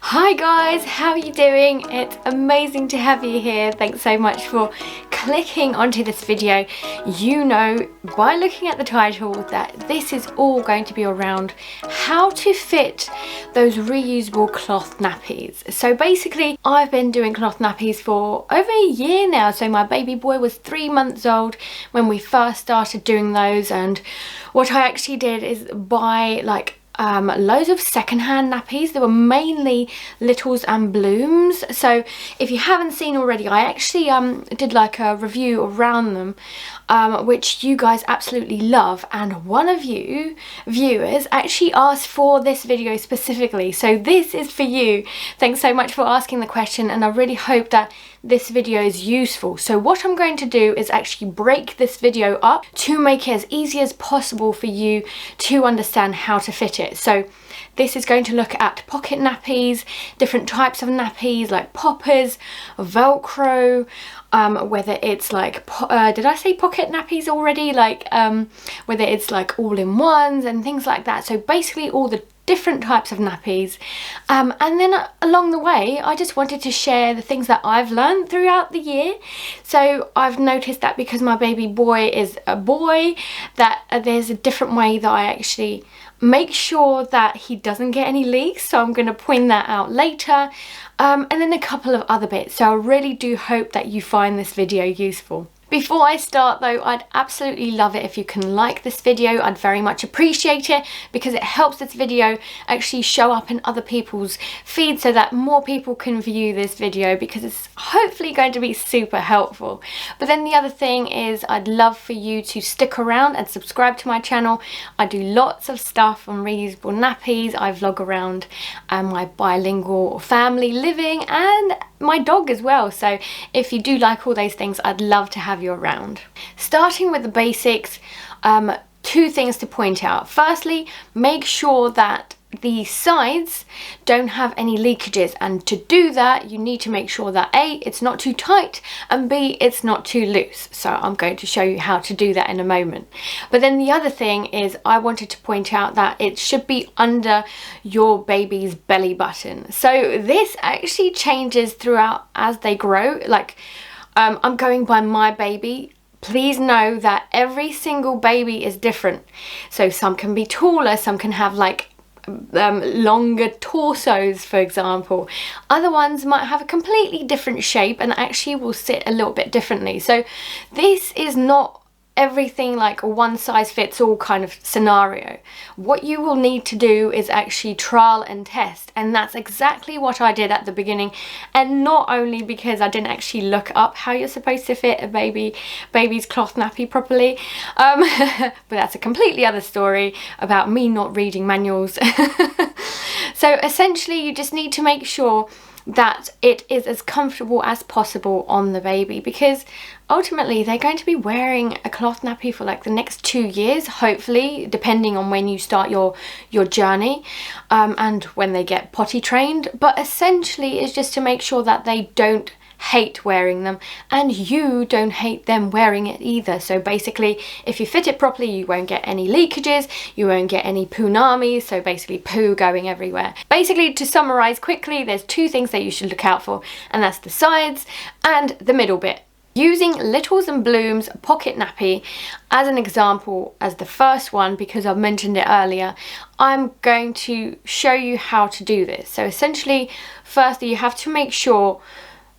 Hi guys, how are you doing? It's amazing to have you here. Thanks so much for clicking onto this video. You know by looking at the title that this is all going to be around how to fit those reusable cloth nappies. So basically I've been doing cloth nappies for over a year now. So my baby boy was 3 months old when we first started doing those, and what I actually did is buy loads of secondhand nappies. They were mainly littles and blooms. So if you haven't seen already, I actually did like a review around them, which you guys absolutely love, and one of you viewers actually asked for this video specifically, so this is for you. Thanks so much for asking the question, and I really hope that this video is useful. So what I'm going to do is actually break this video up to make it as easy as possible for you to understand how to fit it. So this is going to look at pocket nappies, different types of nappies like poppers, Velcro, whether it's like, did I say pocket nappies already? Like whether it's like all-in-ones and things like that. So basically all the different types of nappies, and then along the way I just wanted to share the things that I've learned throughout the year. So I've noticed that because my baby boy is a boy, that there's a different way that I actually make sure that he doesn't get any leaks, so I'm going to point that out later, and then a couple of other bits. So I really do hope that you find this video useful. Before I start though, I'd absolutely love it if you can like this video. I'd very much appreciate it because it helps this video actually show up in other people's feeds so that more people can view this video, because it's hopefully going to be super helpful. But then the other thing is I'd love for you to stick around and subscribe to my channel. I do lots of stuff on reusable nappies. I vlog around my bilingual family living and my dog as well. So if you do like all those things, I'd love to have you around. Starting with the basics, two things to point out. Firstly, make sure that the sides don't have any leakages, and to do that you need to make sure that A, it's not too tight, and B, it's not too loose. So I'm going to show you how to do that in a moment. But then the other thing is I wanted to point out that it should be under your baby's belly button. So this actually changes throughout as they grow. Like I'm going by my baby. Please know that every single baby is different. So some can be taller, some can have like longer torsos, for example. Other ones might have a completely different shape and actually will sit a little bit differently. So this is not everything like a one size fits all kind of scenario. What you will need to do is actually trial and test, and that's exactly what I did at the beginning. And not only because I didn't actually look up how you're supposed to fit a baby's cloth nappy properly, but that's a completely other story about me not reading manuals. So essentially you just need to make sure that it is as comfortable as possible on the baby, because ultimately they're going to be wearing a cloth nappy for like the next 2 years, hopefully, depending on when you start your journey, and when they get potty trained. But essentially it's just to make sure that they don't hate wearing them and you don't hate them wearing it either. So basically if you fit it properly, you won't get any leakages, you won't get any poonamis, so basically poo going everywhere. Basically, to summarize quickly, there's two things that you should look out for, and that's the sides and the middle bit. Using Littles and Blooms pocket nappy as an example, as the first one, because I've mentioned it earlier, I'm going to show you how to do this. So essentially, firstly, you have to make sure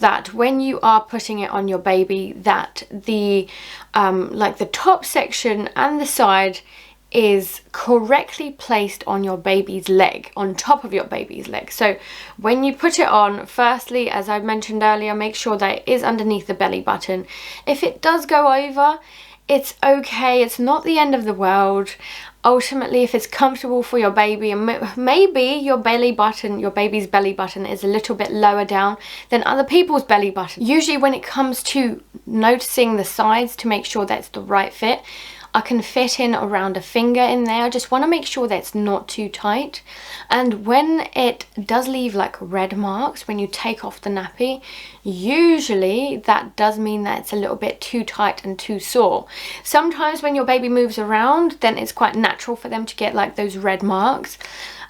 that when you are putting it on your baby, that the like the top section and the side is correctly placed on your baby's leg, on top of your baby's leg. So when you put it on, firstly, as I mentioned earlier, make sure that it is underneath the belly button. If it does go over, it's okay, it's not the end of the world. Ultimately, if it's comfortable for your baby, and maybe your baby's belly button is a little bit lower down than other people's belly button. Usually when it comes to noticing the sides to make sure that's the right fit, I can fit in around a finger in there. I just want to make sure that it's not too tight. And when it does leave like red marks when you take off the nappy, usually that does mean that it's a little bit too tight and too sore. Sometimes when your baby moves around, then it's quite natural for them to get like those red marks,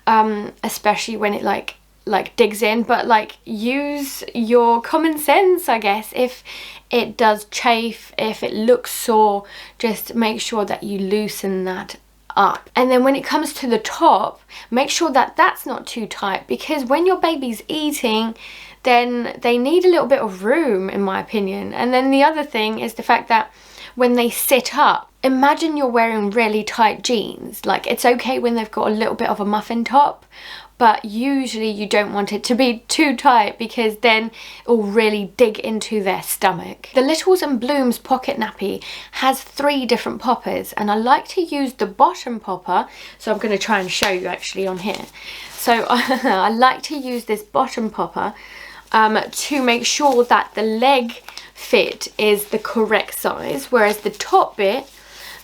especially when it like like digs in, but like use your common sense, I guess. If it does chafe, if it looks sore, just make sure that you loosen that up. And then when it comes to the top, make sure that that's not too tight, because when your baby's eating, then they need a little bit of room, in my opinion. And then the other thing is the fact that when they sit up, imagine you're wearing really tight jeans. Like, it's okay when they've got a little bit of a muffin top, but usually you don't want it to be too tight, because then it will really dig into their stomach. The Littles and Blooms pocket nappy has 3 different poppers, and I like to use the bottom popper, so I'm going to try and show you actually on here. So I like to use this bottom popper to make sure that the leg fit is the correct size, whereas the top bit,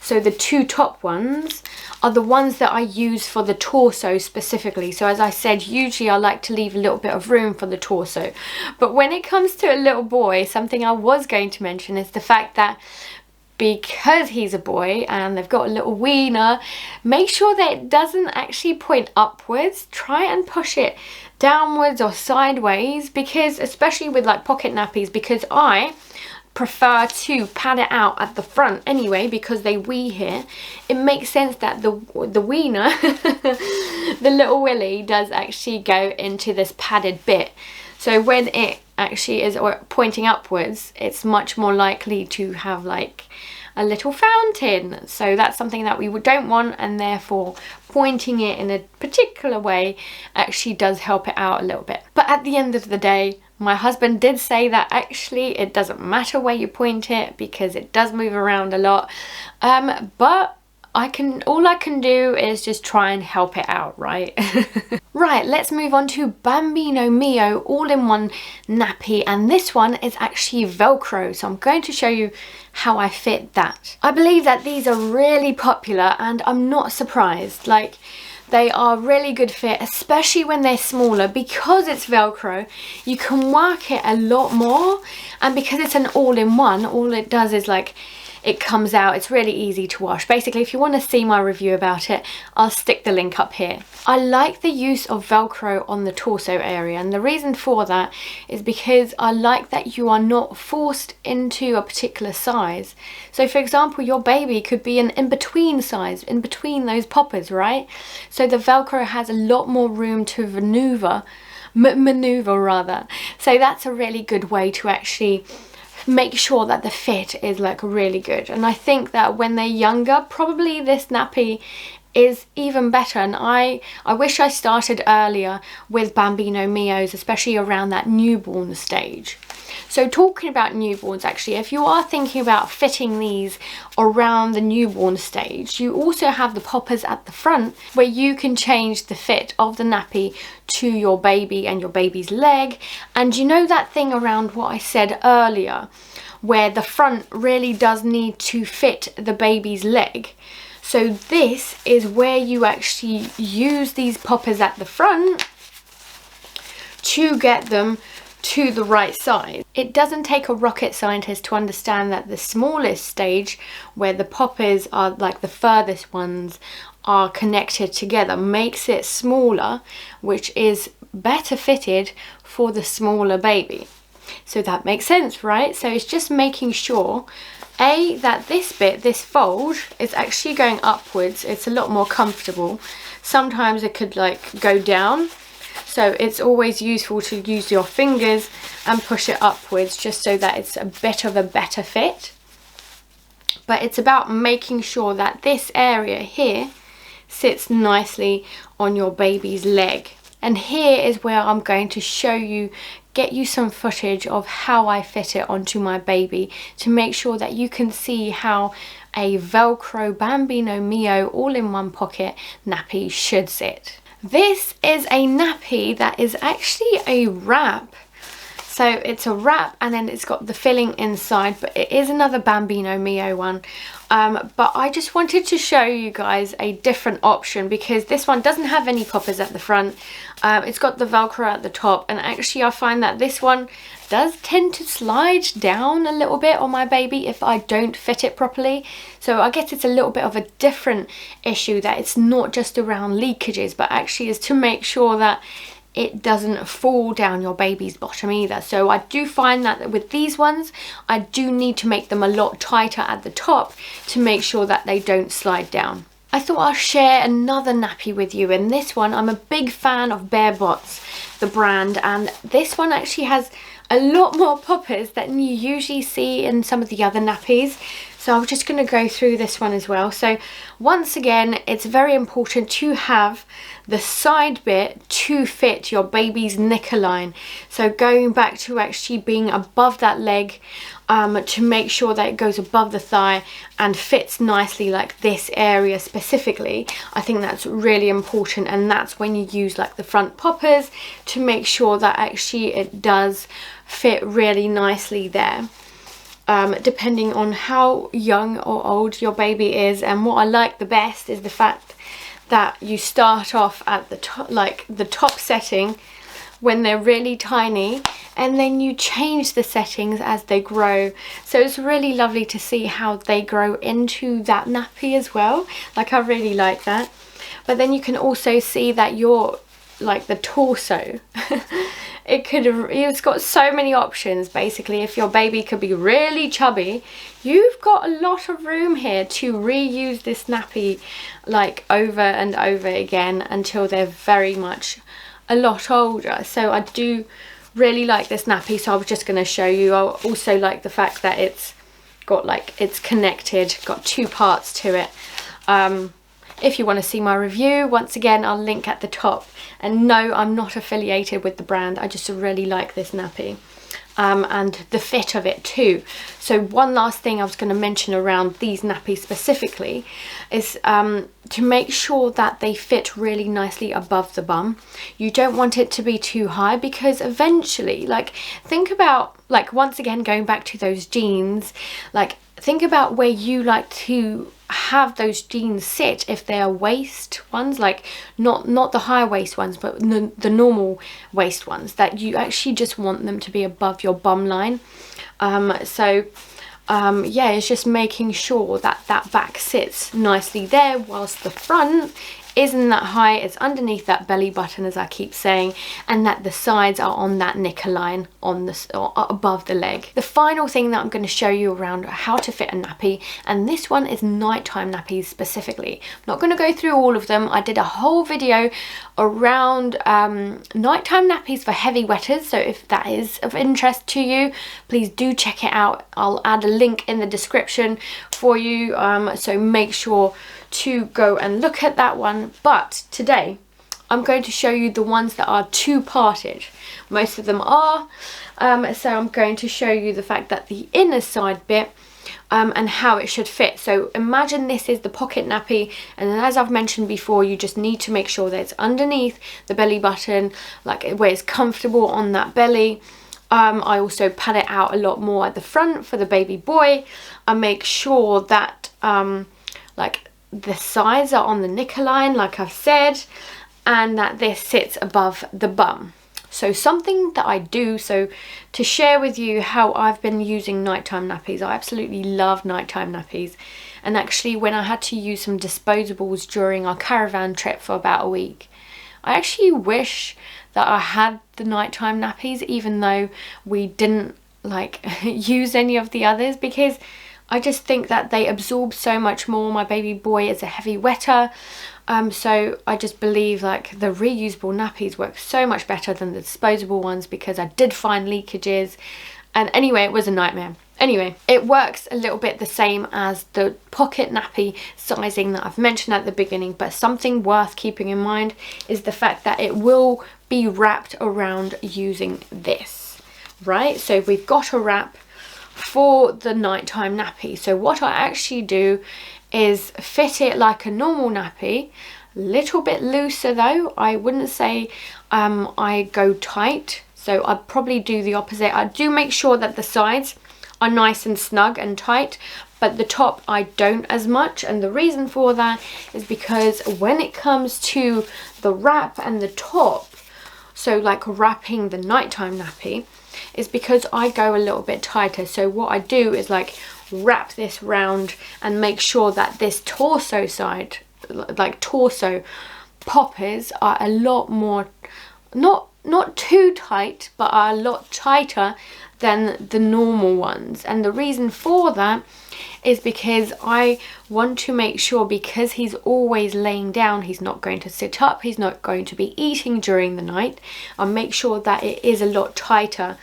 so the 2 top ones, are the ones that I use for the torso specifically. So as I said, usually I like to leave a little bit of room for the torso. But when it comes to a little boy, something I was going to mention is the fact that because he's a boy and they've got a little wiener, make sure that it doesn't actually point upwards. Try and push it downwards or sideways, because especially with like pocket nappies, because I prefer to pad it out at the front anyway, because they wee here. It makes sense that the wiener, the little willy, does actually go into this padded bit. So when it actually is pointing upwards, it's much more likely to have like a little fountain. So that's something that we don't want, and therefore pointing it in a particular way actually does help it out a little bit. But at the end of the day, my husband did say that actually it doesn't matter where you point it, because it does move around a lot. But all I can do is just try and help it out, right? Right, let's move on to Bambino Mio all-in-one nappy, and this one is actually Velcro, so I'm going to show you how I fit that. I believe that these are really popular, and I'm not surprised. Like, they are really good fit, especially when they're smaller. Because it's Velcro, you can work it a lot more, and because it's an all-in-one, all it does is like, it comes out, it's really easy to wash. Basically, if you want to see my review about it, I'll stick the link up here. I like the use of Velcro on the torso area, and the reason for that is because I like that you are not forced into a particular size. So for example, your baby could be an in-between size, in between those poppers, right? So the Velcro has a lot more room to maneuver rather. So that's a really good way to actually make sure that the fit is like really good. And I think that when they're younger, probably this nappy is even better. And I wish I started earlier with Bambino Mios, especially around that newborn stage. So talking about newborns, actually, if you are thinking about fitting these around the newborn stage, you also have the poppers at the front where you can change the fit of the nappy to your baby and your baby's leg. And you know that thing around what I said earlier, where the front really does need to fit the baby's leg? So this is where you actually use these poppers at the front to get them to the right size. It doesn't take a rocket scientist to understand that the smallest stage, where the poppers are like the furthest ones, are connected together, makes it smaller, which is better fitted for the smaller baby. So that makes sense, right? So it's just making sure that this bit, this fold, is actually going upwards. It's a lot more comfortable. Sometimes it could like go down, so it's always useful to use your fingers and push it upwards, just so that it's a bit of a better fit. But it's about making sure that this area here sits nicely on your baby's leg. And here is where I'm going to show you, get you some footage of how I fit it onto my baby, to make sure that you can see how a Velcro Bambino Mio all-in-one pocket nappy should sit. This is a nappy that is actually a wrap. So it's a wrap, and then it's got the filling inside, but it is another Bambino Mio one. But I just wanted to show you guys a different option, because this one doesn't have any poppers at the front. It's got the Velcro at the top, and actually I find that this one does tend to slide down a little bit on my baby if I don't fit it properly. So I guess it's a little bit of a different issue, that it's not just around leakages, but actually is to make sure that it doesn't fall down your baby's bottom either. So I do find that with these ones, I do need to make them a lot tighter at the top to make sure that they don't slide down. I thought I'll share another nappy with you, and this one, I'm a big fan of Bare Bots, the brand, and this one actually has a lot more poppers than you usually see in some of the other nappies. So I'm just going to go through this one as well. So once again, it's very important to have the side bit to fit your baby's knickerline. So going back to actually being above that leg, to make sure that it goes above the thigh and fits nicely, like this area specifically. I think that's really important, and that's when you use like the front poppers to make sure that actually it does fit really nicely there. Depending on how young or old your baby is. And what I like the best is the fact that you start off at the top, like the top setting when they're really tiny, and then you change the settings as they grow. So it's really lovely to see how they grow into that nappy as well. Like, I really like that. But then you can also see that your, like the torso, it's got so many options. Basically, if your baby could be really chubby, you've got a lot of room here to reuse this nappy like over and over again until they're very much a lot older. So I do really like this nappy, so I was just going to show you. I also like the fact that it's got like, it's connected, got two parts to it. If you want to see my review, once again, I'll link at the top. And no, I'm not affiliated with the brand. I just really like this nappy. And the fit of it too. So one last thing I was going to mention around these nappies specifically is to make sure that they fit really nicely above the bum. You don't want it to be too high, because eventually, like, think about, like, once again going back to those jeans, like think about where you like to have those jeans sit. If they are waist ones, like not the high waist ones, but the normal waist ones, that you actually just want them to be above your bum line. Yeah, it's just making sure that that back sits nicely there, whilst the front isn't that high, it's underneath that belly button, as I keep saying, and that the sides are on that knickerline on the or above the leg. The final thing that I'm going to show you around how to fit a nappy, and this one is nighttime nappies specifically. I'm not going to go through all of them. I did a whole video around nighttime nappies for heavy wetters, so if that is of interest to you, please do check it out. I'll add a link in the description for you, so make sure to go and look at that one. But today I'm going to show you the ones that are two-parted. Most of them are, so I'm going to show you the fact that the inner side bit and how it should fit. So imagine this is the pocket nappy, and as I've mentioned before, you just need to make sure that it's underneath the belly button, like where it's comfortable on that belly. I also pad it out a lot more at the front for the baby boy. I make sure that like the sides are on the knickerline, like I've said, and that this sits above the bum. So something that I do, so to share with you how I've been using nighttime nappies. I absolutely love nighttime nappies, and actually when I had to use some disposables during our caravan trip for about a week, I actually wish that I had the nighttime nappies, even though we didn't like use any of the others, because I just think that they absorb so much more. My baby boy is a heavy wetter, so I just believe like the reusable nappies work so much better than the disposable ones, because I did find leakages, and anyway, it was a nightmare. Anyway, it works a little bit the same as the pocket nappy sizing that I've mentioned at the beginning, but something worth keeping in mind is the fact that it will be wrapped around using this, right? So we've got a wrap for the nighttime nappy. So what I actually do is fit it like a normal nappy, little bit looser though. I wouldn't say I go tight, so I'd probably do the opposite. I do make sure that the sides are nice and snug and tight, but the top I don't as much, and the reason for that is because when it comes to the wrap and the top, so like wrapping the nighttime nappy, is because I go a little bit tighter. So what I do is like wrap this round and make sure that this torso side, like torso poppers, are a lot more not too tight, but are a lot tighter than the normal ones. And the reason for that is because I want to make sure, because he's always laying down, he's not going to sit up, he's not going to be eating during the night. I'll make sure that it is a lot tighter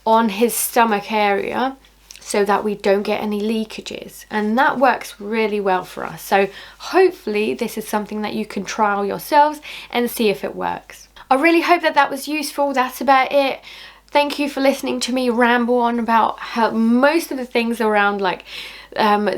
on his stomach area so that we don't get any leakages, and that works really well for us. So hopefully this is something that you can trial yourselves and see if it works. I really hope that that was useful. That's about it. Thank you for listening to me ramble on about how most of the things around like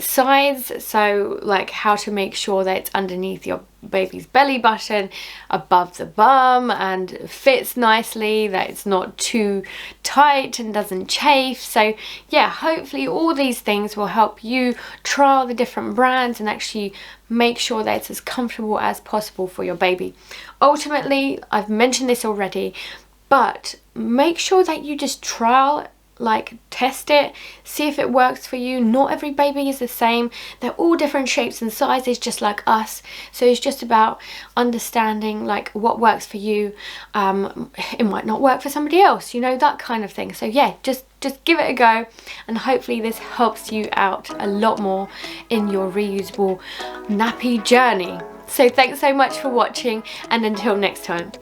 sides, so like how to make sure that it's underneath your baby's belly button, above the bum, and fits nicely, that it's not too tight and doesn't chafe. So yeah, hopefully all these things will help you trial the different brands and actually make sure that it's as comfortable as possible for your baby. Ultimately, I've mentioned this already, but make sure that you just trial, like test it, see if it works for you. Not every baby is the same. They're all different shapes and sizes, just like us. So it's just about understanding like what works for you. It might not work for somebody else, you know, that kind of thing. So yeah, just give it a go, and hopefully this helps you out a lot more in your reusable nappy journey. So thanks so much for watching, and until next time.